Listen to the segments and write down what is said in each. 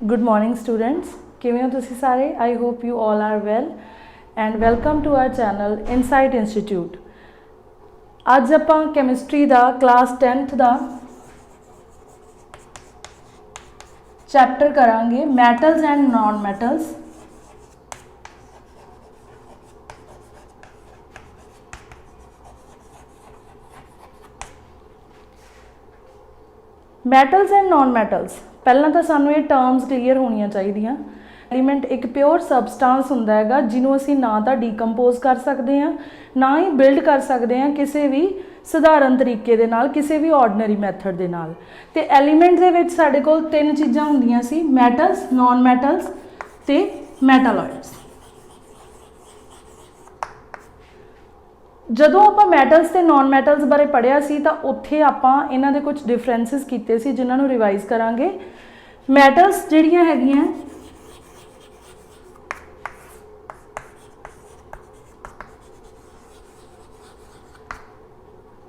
Good morning students. ਕਿਵੇਂ ਹੋ ਤੁਸੀਂ ਸਾਰੇ? I hope you all are well and welcome to our channel Insight Institute. ਅੱਜ ਆਪਾਂ ਕੈਮਿਸਟਰੀ ਦਾ ਕਲਾਸ 10th ਦਾ ਚੈਪਟਰ ਕਰਾਂਗੇ metals and non metals. Metals and non metals ਪਹਿਲਾਂ ਤਾਂ ਸਾਨੂੰ ਇਹ ਟਰਮਸ ਕਲੀਅਰ ਹੋਣੀਆਂ ਚਾਹੀਦੀਆਂ। ਐਲੀਮੈਂਟ ਇੱਕ ਪਿਓਰ ਸਬਸਟੈਂਸ ਹੁੰਦਾ ਹੈਗਾ ਜਿਹਨੂੰ ਅਸੀਂ ਨਾ ਤਾਂ ਡੀਕੰਪੋਜ਼ ਕਰ ਸਕਦੇ ਹਾਂ ਨਾ ਹੀ ਬਿਲਡ ਕਰ ਸਕਦੇ ਹਾਂ ਕਿਸੇ ਵੀ ਸਧਾਰਨ ਤਰੀਕੇ ਦੇ ਨਾਲ, ਕਿਸੇ ਵੀ ਆਰਡੀਨਰੀ ਮੈਥਡ ਦੇ ਨਾਲ। ਤੇ ਐਲੀਮੈਂਟ ਦੇ ਵਿੱਚ ਸਾਡੇ ਕੋਲ ਤਿੰਨ ਚੀਜ਼ਾਂ ਹੁੰਦੀਆਂ ਸੀ, ਮੈਟਲਸ, ਨॉन ਮੈਟਲਸ ਤੇ ਮੈਟਾਲੋਇਡਸ। ਜਦੋਂ ਆਪਾਂ ਮੈਟਲਸ ਤੇ ਨॉन ਮੈਟਲਸ ਬਾਰੇ ਪੜ੍ਹਿਆ ਸੀ ਤਾਂ ਉੱਥੇ ਆਪਾਂ ਇਹਨਾਂ ਦੇ ਕੁਝ ਡਿਫਰੈਂਸਿਸ ਕੀਤੇ ਸੀ ਜਿਨ੍ਹਾਂ ਨੂੰ ਰਿਵਾਈਜ਼ ਕਰਾਂਗੇ। ਮੈਟਲਸ ਜਿਹੜੀਆਂ ਹੈਗੀਆਂ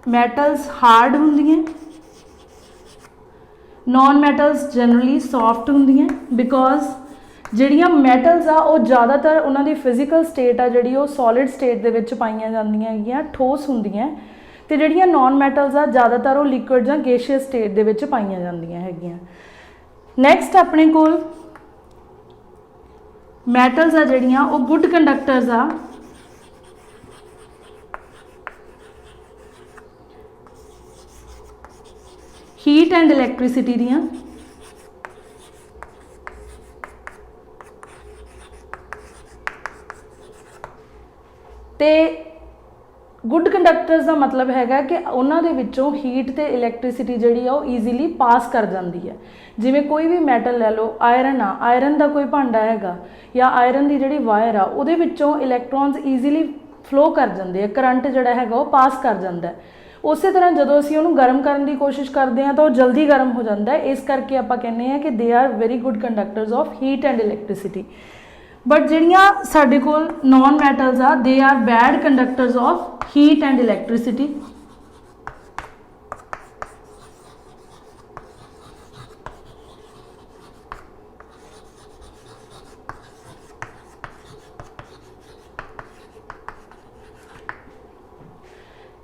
ਮੈਟਲਸ ਹਾਰਡ ਹੁੰਦੀਆਂ, ਨॉन ਮੈਟਲਸ ਜਨਰਲੀ ਸੌਫਟ ਹੁੰਦੀਆਂ ਬਿਕੋਜ਼ ਜਿਹੜੀਆਂ ਮੈਟਲਸ ਆ ਉਹ ਜ਼ਿਆਦਾਤਰ ਉਹਨਾਂ ਦੀ ਫਿਜ਼ੀਕਲ ਸਟੇਟ ਆ ਜਿਹੜੀ ਉਹ ਸੋਲਿਡ ਸਟੇਟ ਦੇ ਵਿੱਚ ਪਾਈਆਂ ਜਾਂਦੀਆਂ ਹੈਗੀਆਂ, ਠੋਸ ਹੁੰਦੀਆਂ। ਤੇ ਜਿਹੜੀਆਂ ਨॉन ਮੈਟਲਸ ਆ ਜ਼ਿਆਦਾਤਰ ਉਹ ਲਿਕੁਇਡ ਜਾਂ ਗੈਸੀਅਸ ਸਟੇਟ ਦੇ ਵਿੱਚ ਪਾਈਆਂ ਜਾਂਦੀਆਂ ਹੈਗੀਆਂ। ਨੈਕਸਟ ਆਪਣੇ ਕੋਲ ਮੈਟਲਸ ਆ ਜਿਹੜੀਆਂ ਉਹ ਗੁੱਡ ਕੰਡਕਟਰਸ ਆ। ਹੀਟ ਐਂਡ ਇਲੈਕਟ੍ਰਿਸਿਟੀ ਦੀਆਂ। ਤੇ ਗੁੱਡ ਕੰਡਕਟਰਸ ਦਾ ਮਤਲਬ ਹੈਗਾ ਕਿ ਉਹਨਾਂ ਦੇ ਵਿੱਚੋਂ ਹੀਟ ਤੇ ਇਲੈਕਟ੍ਰਿਸਿਟੀ ਜਿਹੜੀ ਆ ਉਹ ਈਜ਼ੀਲੀ ਪਾਸ ਕਰ ਜਾਂਦੀ ਹੈ। ਜਿਵੇਂ ਕੋਈ ਵੀ ਮੈਟਲ ਲੈ ਲਓ, ਆਇਰਨ ਆ, ਆਇਰਨ ਦਾ ਕੋਈ ਭਾਂਡਾ ਹੈਗਾ ਜਾਂ ਆਇਰਨ ਦੀ ਜਿਹੜੀ ਵਾਇਰ ਆ ਉਹਦੇ ਵਿੱਚੋਂ ਇਲੈਕਟ੍ਰੋਨਸ ਈਜ਼ੀਲੀ ਫਲੋ ਕਰ ਜਾਂਦੇ ਆ, ਕਰੰਟ ਜਿਹੜਾ ਹੈਗਾ ਉਹ ਪਾਸ ਕਰ ਜਾਂਦਾ। ਉਸੇ ਤਰ੍ਹਾਂ ਜਦੋਂ ਅਸੀਂ ਉਹਨੂੰ ਗਰਮ ਕਰਨ ਦੀ ਕੋਸ਼ਿਸ਼ ਕਰਦੇ ਹਾਂ ਤਾਂ ਉਹ ਜਲਦੀ ਗਰਮ ਹੋ ਜਾਂਦਾ। ਇਸ ਕਰਕੇ ਆਪਾਂ ਕਹਿੰਦੇ ਹਾਂ ਕਿ they are very good conductors of heat and electricity. But ਜਿਹੜੀਆਂ ਸਾਡੇ ਕੋਲ ਨॉन ਮੈਟਲਸ ਆ they are bad conductors of heat and electricity.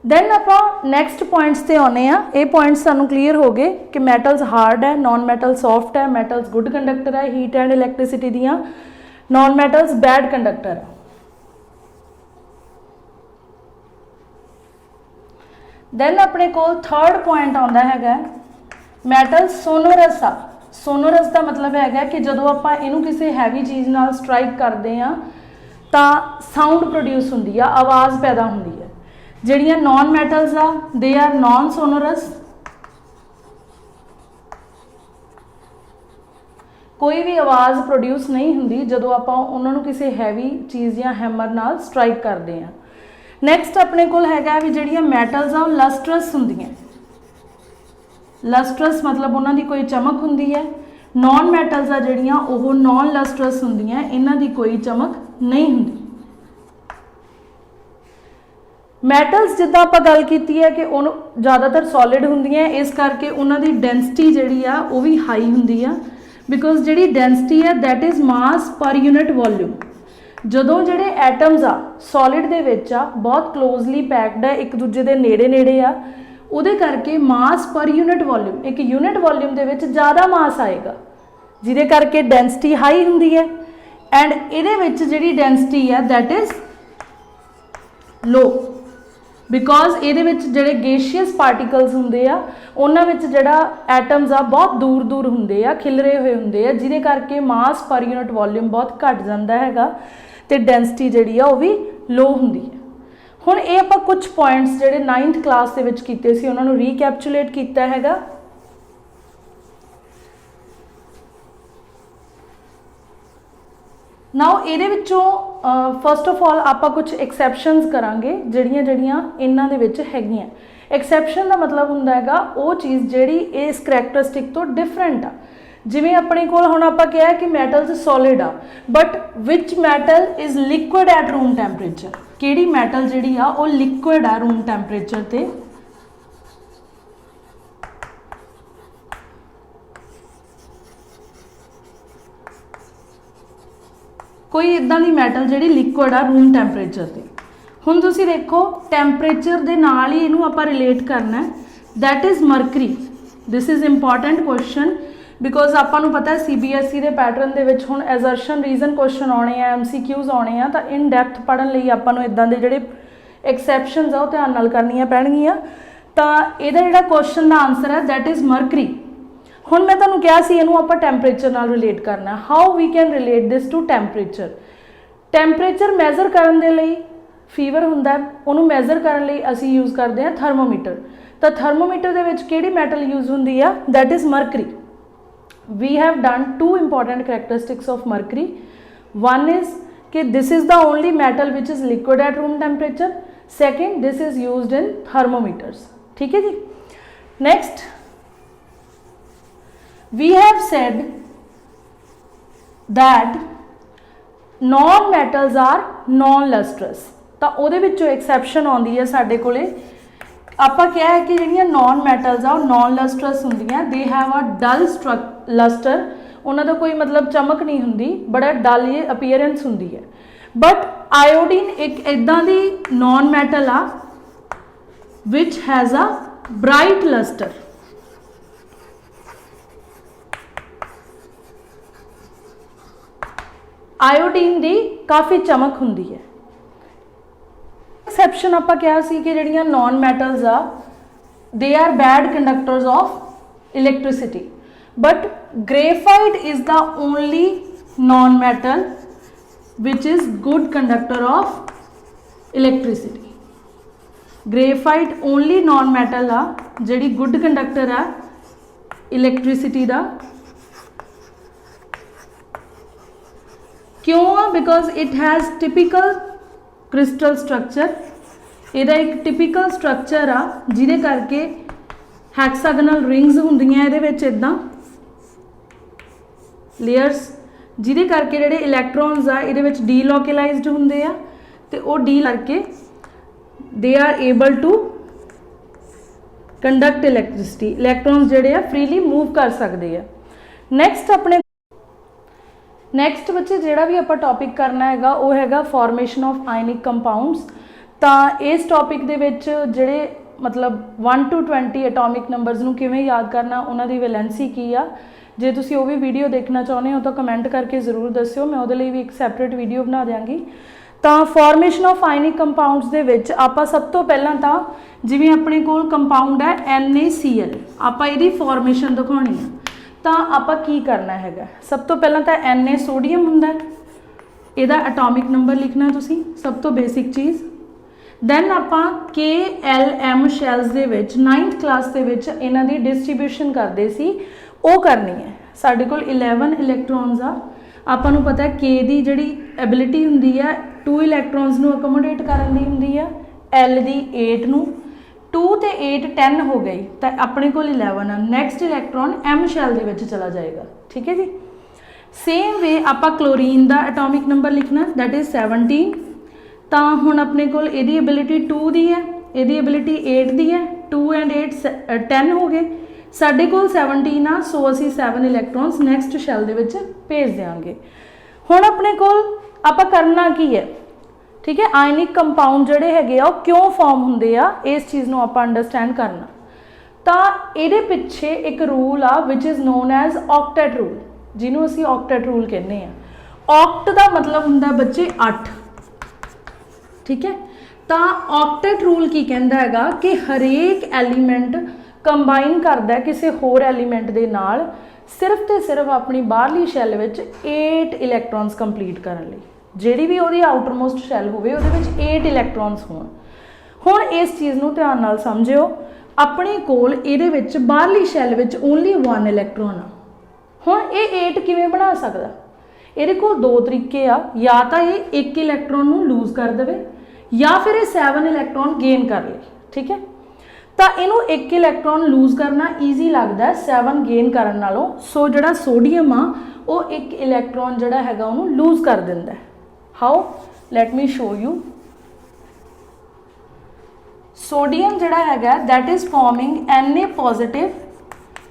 Then ਆਪਾਂ ਨੈਕਸਟ ਪੁਆਇੰਟਸ ਤੇ ਆਉਂਦੇ ਆ। ਇਹ ਪੁਆਇੰਟਸ ਸਾਨੂੰ ਕਲੀਅਰ ਹੋ ਗਏ ਕਿ ਮੈਟਲਸ ਹਾਰਡ ਹੈ, ਨॉन ਮੈਟਲ ਸੌਫਟ ਹੈ, ਮੈਟਲਸ ਗੁੱਡ ਕੰਡਕਟਰ ਹੈ ਹੀਟ ਐਂਡ ਇਲੈਕਟ੍ਰਿਸਿਟੀ ਦੀਆਂ, non metals bad conductor. Then अपने को थर्ड पॉइंट आता है मैटल्स सोनोरस आ। सोनोरस का मतलब है कि जो आप इनू किसी हैवी चीज़ नाल स्ट्राइक करते हैं तो साउंड प्रोड्यूस होंदी है, आवाज़ पैदा होंदी है। जिहड़ियां नॉन मैटल्स आ दे आर नॉन सोनोरस। कोई भी आवाज़ प्रोड्यूस नहीं होंदी जो आप उन्होंने किसी हैवी चीज़ या हैमर नाल स्ट्राइक करते हैं। नैक्सट अपने को है भी जिहड़ियां मैटल्स आ लस्ट्रस होंदियां। लस्ट्रस मतलब उन्होंने कोई चमक होंदी है। नॉन मैटल्स आ जिहड़ियां ओह नॉन लस्ट्रस होंदियां, इन्हां दी कोई चमक नहीं होंदी। मैटल्स जिद्दां आपां गल कीती है कि उन्होंने ज़्यादातर सॉलिड होंदियां, इस करके उन्हां दी डेंसिटी जिहड़ी आ ओह वी हाई होंदी आ बिकॉज जिहड़ी डेंसिटी है that is mass per unit volume. जदों जिहड़े एटम्स आ सॉलिड दे विच आ बहुत क्लोजली पैक्ड है, एक दूजे दे नेड़े नेड़े आ, उहदे करके मास पर यूनिट वॉल्यूम, एक यूनिट वॉल्यूम दे विच ज़्यादा मास आएगा जिहदे करके डेंसिटी हाई हुंदी है। एंड इहदे विच जिहड़ी डेंसिटी है दैट इज़ लो बिकॉज ये जोड़े गैशियस पार्टिकल्स होंगे आ उन्हां विच जिहड़ा एटम्स आ बहुत दूर दूर होंगे आ, खिलरे हुए होंगे आ, जिहदे करके मास पर यूनिट वॉल्यूम बहुत घट जाता हैगा ते डेंसिटी जिहड़ी आ वो भी लो होंदी है। हुण ये आपां कुछ पॉइंट्स जिहड़े 9th क्लास दे विच कीते सी उन्हां नूं रीकैप्चुलेट कीता हैगा। नाउ ये फस्ट ऑफ ऑल आप कुछ एक्सैप्शनस करांगे जिहड़ियां जिहड़ियां इन्हां दे विच हैगियां। एक्सैप्शन का मतलब हुंदा हैगा वो चीज़ जिहड़ी इस करैक्टरिस्टिक तो डिफरेंट आ। जिवें अपने कोल हुण आपां कहा कि मैटल्स सॉलिड आ but which metal is liquid at room temperature. किहड़ी मैटल जिहड़ी आ वो लिक्विड आ रूम टैंपरेचर ते कोई इदां दी मैटल जिहड़ी लिक्विड आ रूम टैंपरेचर ते। हुण तुसीं देखो टैंपरेचर दे नाल ही इहनूं आपां रिलेट करना है, that is mercury. This is important question because आपां नूं पता है CBSE दे पैटर्न दे विच हुण एजर्शन रीजन क्वेश्चन आने आ, MCQs आने आ, तां इन डैप्थ पढ़न लई आपां नूं इदां दे जिहड़े एक्सैप्शनस आ वो ध्यान नाल करनियां पैणगीਆਂ। तां इहदा जिहड़ा क्वेश्चन दा आंसर है दैट इज़ मरकरी। हुण मैं तुहानूं कहा सी इहनूं आपां टैंपरेचर नाल रिलेट करना। How we can relate this to temperature. Temperature measure करन दे लई फीवर हुंदा है, उहनूं मैजर करन लई असीं यूज़ करदे हां थर्मोमीटर। तां थर्मोमीटर दे विच किहड़ी मैटल यूज़ हुंदी आ, that is mercury. We have done 2 important characteristics of mercury. One is कि this is the only metal which is liquid at room temperature. Second, this is used in thermometers. ठीक है जी। Next we have said that non metals are non lustrous. तो ਉਹਦੇ ਵਿੱਚੋਂ एक्सैप्शन आती है साडे कोले। ਆਪਾਂ ਕਿਹਾ है कि ਜਿਹੜੀਆਂ नॉन मैटल्स आ नॉन लस्ट्रस ਹੁੰਦੀਆਂ, they have a dull lustre. ਉਹਨਾਂ ਦਾ ਕੋਈ मतलब चमक नहीं ਹੁੰਦੀ, बड़ा डल ये अपीयरेंस ਹੁੰਦੀ है। बट आयोडीन एक इदां दी नॉन मैटल आ which has a bright lustre. Iodine दी काफ़ी चमक हुंदी है। एक्सैप्शन आपां कहा सी कि जिहड़ियां नॉन मैटल्स आ they are bad conductors of electricity, but graphite is the only non metal which is good conductor of electricity. Graphite only non metal आ जिहड़ी गुड कंडक्टर आ इलैक्ट्रिसिटी दा। क्यों आ? Because it has typical crystal structure. ਇਹਦਾ एक typical structure आ ਜਿਹਦੇ ਕਰਕੇ हैक्सागनल रिंग्स ਹੁੰਦੀਆਂ ਇਹਦੇ ਵਿੱਚ ਇਦਾਂ ਲੇਅਰਸ, ਜਿਹਦੇ ਕਰਕੇ ਜਿਹੜੇ ਇਲੈਕਟ੍ਰੋਨਸ ਆ ਇਹਦੇ ਵਿੱਚ ਡੀਲੋਕਲਾਈਜ਼ਡ ਹੁੰਦੇ ਆ ਤੇ ਉਹ ਡੀ ਕਰਕੇ ਦੇ are able to conduct electricity. Electrons ਜਿਹੜੇ ਆ ਫ੍ਰੀਲੀ मूव कर सकते हैं। नैक्सट अपने नैक्सट बच्चे जिहड़ा भी आपां टॉपिक करना हैगा वो हैगा फॉर्मेशन ऑफ आयनिक कंपाउंड्स। तो इस टॉपिक दे विच जिहड़े मतलब 1 to 20 एटॉमिक नंबर्स नूं किवें याद करना, उन्हां दी वैलेंसी की आ। जे तुसीं वो भी वीडियो देखना चाहुंदे हो तो कमेंट करके जरूर दस्सिओ, मैं उहदे लई भी एक सैपरेट वीडियो बना देंगी। तो फॉर्मेशन ऑफ आयनिक कंपाउंड्स दे विच आपां सब तो पहलां तां जिवें अपने कोल कंपाउंड है NaCl, आपां इहदी फॉर्मेशन दिखाउणी है। तो आपां की करना है, सब तो पहलां तां Na सोडियम हुंदा है, इहदा एटॉमिक नंबर लिखना तुसीं, सब तो बेसिक चीज़। दैन आपां KLM शैल्स दे विच 9th क्लास दे विच इन्हां दी डिस्ट्रीब्यूशन करदे सी, वो करनी है। साडे कोल 11 इलैक्ट्रॉन्स आ, आपां नूं पता है K दी जिहड़ी एबिलिटी हुंदी है 2 इलैक्ट्रॉन्स नूं अकोमोडेट करन दी हुंदी है, L दी 8 नूं, 2 ते 8 10 हो गई, तो अपने कोल 11 है। नैक्सट इलैक्ट्रॉन M शैल दे विच चला जाएगा। ठीक है जी। सेम वे आपां क्लोरीन दा एटॉमिक नंबर लिखना, दैट इज़ 17। तो हुण अपने कोल इहदी एबिलिटी 2 दी है, इहदी एबिलिटी 8 दी है, 2 and 8 10 हो गए, साडे कोल 17 आ, सो असीं 7 इलैक्ट्रॉन्स नैक्सट शैल दे विच भेज देंगे। हुण अपने कोल आपां करना की है, ठीक है, आयनिक कंपाउंड जिहड़े हैगे आ क्यों फॉर्म हुंदे आ, इस चीज़ नूं आपां अंडरस्टैंड करना। तो इहदे पिछे एक रूल आ which is known as octet rule, जिन्हों असीं ऑक्टेट रूल कहने आ। ऑक्ट का मतलब हुंदा बच्चे 8, ठीक है। तो ऑक्टेट रूल की कहता है कि हरेक एलीमेंट कंबाइन करता है किसी होर एलीमेंट के नाल सिर्फ तो सिर्फ अपनी बाहरली शैल विच 8 इलैक्ट्रॉन्स कंप्लीट करने लई, जिहड़ी भी उहदी आउटरमोस्ट शैल होवे उहदे विच 8 इलैक्ट्रॉन्स होण। हुण इस चीज़ नूं ध्यान नाल समझिओ, अपने कोल इहदे विच बाहरली शैल विच ओनली 1 इलैक्ट्रॉन आ। हुण ये 8 किवें बना सकदा? इहदे कोल 2 तरीके आ, या तो ये 1 इलैक्ट्रॉन नूं लूज कर देवे या फिर ये 7 इलैक्ट्रॉन गेन कर ले। ठीक है। तो इनू 1 इलैक्ट्रॉन लूज करना ईजी लगता है 7 गेन करन नालों, सो जिहड़ा सोडियम आ वो 1 इलैक्ट्रॉन जिहड़ा हैगा उहनूं लूज कर दिंदा है। How? Let me show you. Sodium जिहड़ा हैगा that is forming Na positive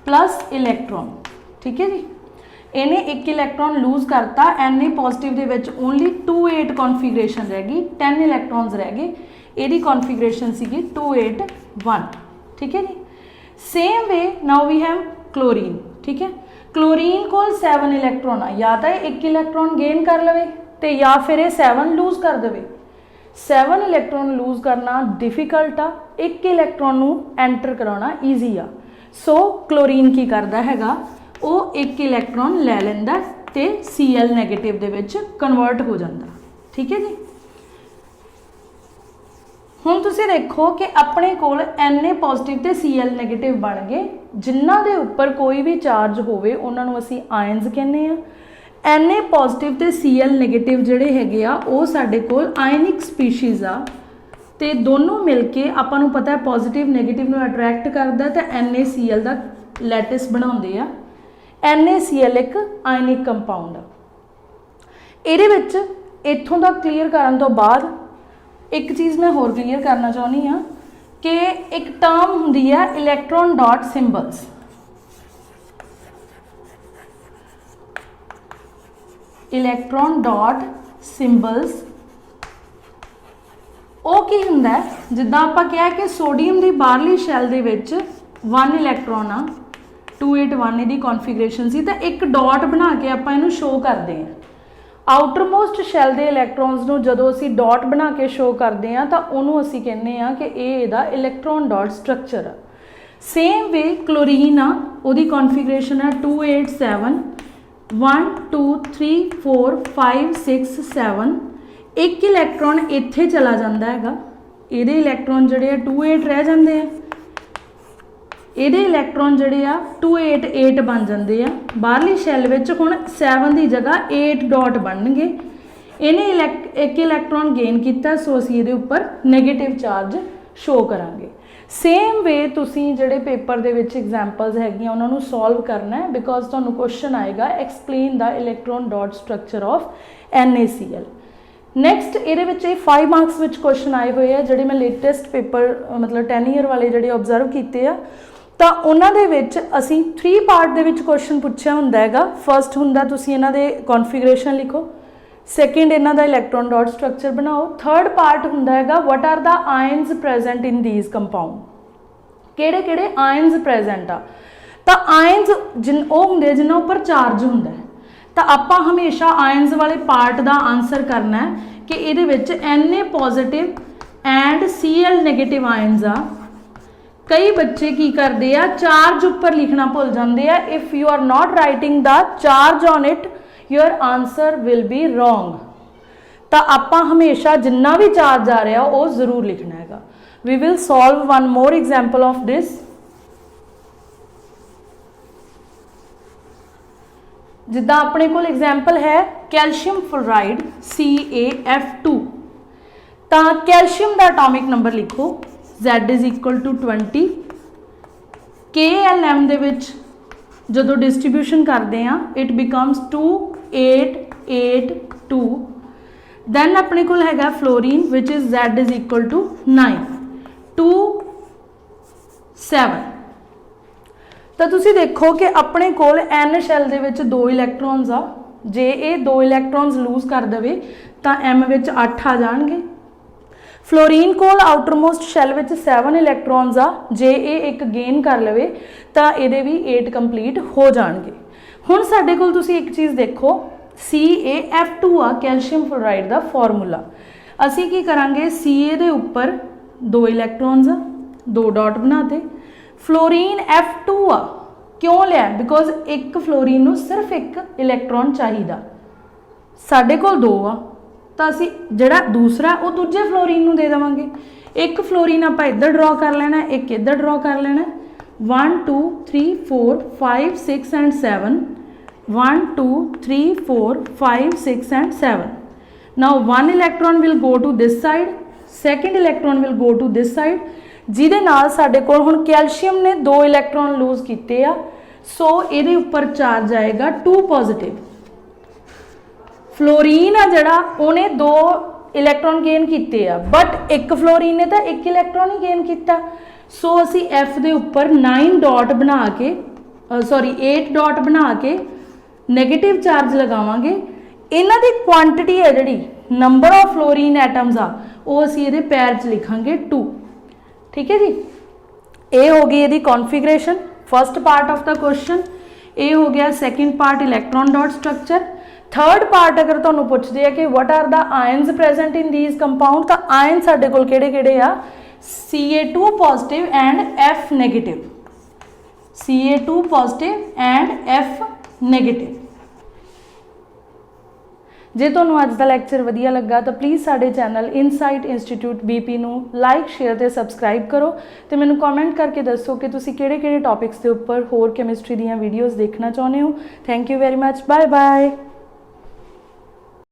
plus electron. ठीक है जी। ਇਹਨੇ ਇੱਕ ਇਲੈਕਟ੍ਰॉन ਲੂਜ਼ ਕਰਤਾ Na ਪੋਜ਼ਿਟਿਵ ਦੇ ਵਿੱਚ ਓਨਲੀ 2 8 ਕਨਫੀਗਰੇਸ਼ਨ ਰਹਿ ਗਈ 10 ਇਲੈਕਟ੍ਰॉन्स ਰਹਿ ਗਏ ਇਹਦੀ ਕਨਫੀਗਰੇਸ਼ਨ ਸੀਗੀ 2 8 1 ठीक है जी same way now we have chlorine ठीक है क्लोरीन कोल 7 इलैक्ट्रॉन आ या तो एक इलैक्ट्रॉन गेन कर लवे तो या फिर ये 7 लूज कर देवे 7 इलैक्ट्रॉन लूज करना डिफिकल्ट आ एक इलैक्ट्रॉन नू एंटर कराना ईजी आ सो क्लोरीन की करता हैगा वो एक इलैक्ट्रॉन लै लैंदा ते Cl negative they which convert हो जाता ठीक है जी। ਹੁਣ ਤੁਸੀਂ ਦੇਖੋ ਕਿ ਆਪਣੇ ਕੋਲ Na ਪੋਜ਼ਿਟਿਵ ਤੇ Cl ਨੈਗੇਟਿਵ ਬਣ ਗਏ ਜਿਨ੍ਹਾਂ ਦੇ ਉੱਪਰ ਕੋਈ ਵੀ ਚਾਰਜ ਹੋਵੇ ਉਹਨਾਂ ਨੂੰ ਅਸੀਂ ਆਇਨਸ ਕਹਿੰਦੇ ਆ Na ਪੋਜ਼ਿਟਿਵ ਤੇ Cl ਨੈਗੇਟਿਵ ਜਿਹੜੇ ਹੈਗੇ ਆ ਉਹ ਸਾਡੇ ਕੋਲ ਆਇਨਿਕ ਸਪੀਸ਼ੀਜ਼ ਆ ਤੇ ਦੋਨੋਂ ਮਿਲ ਕੇ ਆਪਾਂ ਨੂੰ ਪਤਾ ਹੈ ਪੋਜ਼ਿਟਿਵ ਨੈਗੇਟਿਵ ਨੂੰ ਅਟਰੈਕਟ ਕਰਦਾ ਤੇ NaCl ਦਾ ਲੈਟਿਸ ਬਣਾਉਂਦੇ ਆ NaCl ਇੱਕ ਆਇਨਿਕ ਕੰਪਾਊਂਡ ਆ ਇਹਦੇ ਵਿੱਚ ਇੱਥੋਂ ਦਾ ਕਲੀਅਰ ਕਰਨ ਤੋਂ ਬਾਅਦ एक चीज़ मैं होर क्लीयर करना चाहनी हाँ कि एक टर्म होंदी है electron dot symbols electron dot symbols वो की हुंदा है जिद्दां आपां कहा कि सोडियम की बाहरली शैल दे विच 1 इलैक्ट्रॉन आ 281 इहदी कॉन्फिगरेशन सी तां एक डॉट बना के आपां इहनूं शो करदे हैं आउटरमोस्ट शैल के इलैक्ट्रॉन्स नूं जदों असीं डॉट बना के शो करते हैं तो उन्होंने असीं कहने आ कि इहदा इलैक्ट्रॉन डॉट स्ट्रक्चर आ सेम वे क्लोरीन आ उहदी कॉन्फिगरेशन है 287 1 2 3 4 5 6 7 एक इलैक्ट्रॉन इत्थे चला जाता है इहदे इलैक्ट्रॉन जिहड़े 28 रह जाते हैं ਇਹਦੇ ਇਲੈਕਟ੍ਰੋਨ ਜਿਹੜੇ ਆ 288 ਬਣ ਜਾਂਦੇ ਆ ਬਾਹਰਲੀ ਸ਼ੈਲ ਵਿੱਚ ਹੁਣ 7 ਦੀ ਜਗ੍ਹਾ 8 ਡਾਟ ਬਣਨਗੇ ਇਹਨੇ ਇੱਕ ਇਲੈਕਟ੍ਰੋਨ ਗੇਨ ਕੀਤਾ ਸੋ ਅਸੀਂ ਇਹਦੇ ਉੱਪਰ ਨੈਗੇਟਿਵ ਚਾਰਜ ਸ਼ੋ ਕਰਾਂਗੇ ਸੇਮ ਵੇ ਤੁਸੀਂ ਜਿਹੜੇ ਪੇਪਰ ਦੇ ਵਿੱਚ ਐਗਜ਼ਾਮਪਲਸ ਹੈਗੀਆਂ ਉਹਨਾਂ ਨੂੰ ਸੋਲਵ ਕਰਨਾ ਹੈ ਬਿਕੋਜ਼ ਤੁਹਾਨੂੰ ਕੁਐਸਚਨ ਆਏਗਾ explain the electron dot structure of NaCl next ਇਹਦੇ ਵਿੱਚ ਇਹ 5 ਮਾਰਕਸ ਵਿੱਚ ਕੁਐਸਚਨ ਆਏ ਹੋਏ ਆ ਜਿਹੜੇ ਮੈਂ ਲੇਟੈਸਟ ਪੇਪਰ ਮਤਲਬ 10 ਈਅਰ ਵਾਲੇ ਜਿਹੜੇ ਆਬਜ਼ਰਵ ਕੀਤੇ ਆ ਤਾਂ ਉਹਨਾਂ ਦੇ ਵਿੱਚ ਅਸੀਂ 3 ਪਾਰਟ ਦੇ ਵਿੱਚ ਕੁਐਸਚਨ ਪੁੱਛਿਆ ਹੁੰਦਾ ਹੈਗਾ ਫਰਸਟ ਹੁੰਦਾ ਤੁਸੀਂ ਇਹਨਾਂ ਦੇ ਕਨਫੀਗਰੇਸ਼ਨ ਲਿਖੋ ਸੈਕਿੰਡ ਇਹਨਾਂ ਦਾ ਇਲੈਕਟ੍ਰੋਨ ਡਾਟ ਸਟਰਕਚਰ ਬਣਾਓ ਥਰਡ ਪਾਰਟ ਹੁੰਦਾ ਹੈਗਾ what are the ions present in these compound ਕਿਹੜੇ ਕਿਹੜੇ ਆਇਨਸ ਪ੍ਰੈਜ਼ੈਂਟ ਆ ਤਾਂ ਆਇਨਸ ਉਹ ਹੁੰਦੇ ਜਿਨ੍ਹਾਂ ਉੱਪਰ ਚਾਰਜ ਹੁੰਦਾ ਤਾਂ ਆਪਾਂ ਹਮੇਸ਼ਾ ਆਇਨਸ ਵਾਲੇ ਪਾਰਟ ਦਾ ਆਨਸਰ ਕਰਨਾ ਹੈ ਕਿ ਇਹਦੇ ਵਿੱਚ Na positive and Cl negative ions ਆ कई बच्चे की करते हैं चार्ज उपर लिखना भुल जाते हैं if you are not writing the charge on it your answer will be wrong तो आपां हमेशा जिन्ना भी चार्ज आ रहा वो जरूर लिखना है we will solve one more example of this जिद्दां अपने कोल एग्जाम्पल है कैल्शियम फ्लोराइड CaF2 तो कैल्शियम का एटॉमिक नंबर लिखो Z is equal to 20 KLM ਦੇ ਵਿੱਚ ਜਦੋਂ ਡਿਸਟ੍ਰੀਬਿਊਸ਼ਨ ਕਰਦੇ ਆ it becomes 2882 then ਆਪਣੇ ਕੋਲ ਹੈਗਾ fluorine which is Z is equal to 9 2 7 ਤਾਂ ਤੁਸੀਂ ਦੇਖੋ ਕਿ ਆਪਣੇ ਕੋਲ N ਸ਼ੈਲ ਦੇ ਵਿੱਚ 2 ਇਲੈਕਟ੍ਰੋਨਸ ਆ ਜੇ ਇਹ 2 ਇਲੈਕਟ੍ਰੋਨਸ ਲੂਜ਼ ਕਰ ਦੇਵੇ ਤਾਂ M ਵਿੱਚ 8 ਆ ਜਾਣਗੇ फ्लोरीन कोल आउटरमोस्ट शैल विच 7 इलैक्ट्रॉन्स आ जे ये एक गेन कर लवे तो ये भी 8 कंप्लीट हो जाएंगे हुण साडे कोल तुसीं एक चीज़ देखो CaF2 आ कैल्शियम फ्लोराइड का फॉर्मूला असी की करांगे Ca दे उपर 2 इलैक्ट्रॉन्स आ 2 डॉट बनाते फ्लोरीन F2 आ क्यों लिया बिकॉज एक फ्लोरीन नूं सिर्फ एक इलैक्ट्रॉन चाहिए साडे कोल 2 आ तो असी जिहड़ा दूसरा वो दूजे फ्लोरीन नूं दे देवांगे एक फ्लोरीन आपां इधर ड्रॉ कर लेना एक इधर ड्रॉ कर लेना 1 2 3 4 5 6 and 7 1 2 3 4 5 6 and 7 now 1 electron will go to this side second electron will go to this side जिहदे नाल साडे कोल हुण कैल्शियम ने 2 इलैक्ट्रॉन लूज कीते आ सो इहदे उपर चार्ज आएगा 2 पॉजिटिव फ्लोरीन आ जड़ा उन्हें 2 इलैक्ट्रॉन गेन किए आ बट एक फ्लोरीन ने तो एक इलैक्ट्रॉन ही गेन किया सो असी F दे उपर 9 डॉट बना के सॉरी 8 डॉट बना के ਨੈਗੇਟਿਵ ਚਾਰਜ ਲਗਾਵਾਂਗੇ, ਇਹਨਾਂ ਦੀ ਕੁਆਂਟੀਟੀ ਹੈ ਜਿਹੜੀ ਨੰਬਰ ਆਫ ਫਲੋਰੀਨ ਐਟਮਸ ਆ ਉਹ ਅਸੀਂ ਇਹਦੇ ਪੈਰ 'ਚ ਲਿਖਾਂਗੇ 2। ਠੀਕ ਹੈ ਜੀ, ਇਹ ਹੋ ਗਈ ਇਹਦੀ configuration first part of the question. ये हो गया second part electron dot structure. Third part अगर तुहानू पुछदे आ कि what are the ions present in these compound, तो आयन साडे कोल किहड़े-किहड़े आ, Ca2 positive and F negative, Ca2 positive and F negative. जे तुहानू अज दा लैक्चर वधिया लगा तो प्लीज़ साडे चैनल इनसाइट इंस्टीट्यूट BP नू लाइक शेयर ते सबसक्राइब करो, तो मैनू कॉमेंट करके दसो कि तुसीं किहड़े-किहड़े टॉपिक्स के उपर होर कैमिस्ट्री दीयां वीडियोज़ देखना चाहुंदे हो। Thank you very much, bye bye.